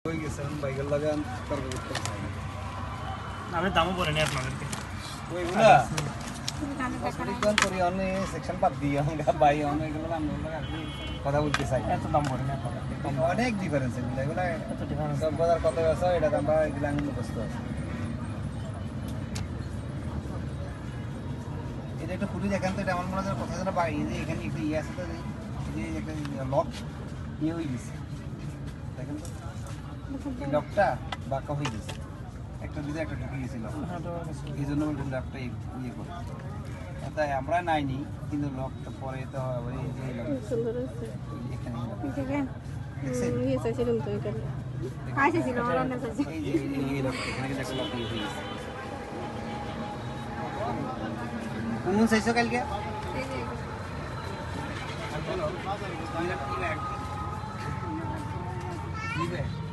হয়ে গেছে বাইকের লাগান তর্ক করতে চাই না। আমি দামও বলে নি আপনাদেরকে ওইগুলা অনেকক্ষণ করি অনেক সেকশন বাদ দিয়ে আমরা বাই অনেকগুলো আমরা কথা বলতে চাই এত দাম বলে নি আপনাদেরকে অনেক ডিফারেন্স এগুলো এগুলো এত ডিফারেন্স সব বাজার কত আছে এটা আমরা এগুলো আমি মুখস্থ আছে এটা একটা পুরো দেখেন তো এটা আমার মনে হয় কথা যেন বাড়ি যে এখানে একটা ইয়ে আছে তো যে একটা লক ইয়ে হয়ে গেছে দেখেন তো এই লকটা বাঁকা হয়ে গেছে একটা দিকে একটা ঢুকে গেছিল এই জন্য লকটা ইয়ে করে তাই আমরা নাইনি কিন্তু লকটা পরে তো আবার এই যে সুন্দর হয়েছে এখানে দেখেন দেখছেন ইয়ে চাইছিলাম তো এখানে চাইছিল আমার অন্য চাইছি এই যে এই লক এখানে দেখো লক ইয়ে হয়ে গেছে কোন চাইছো কালকে কি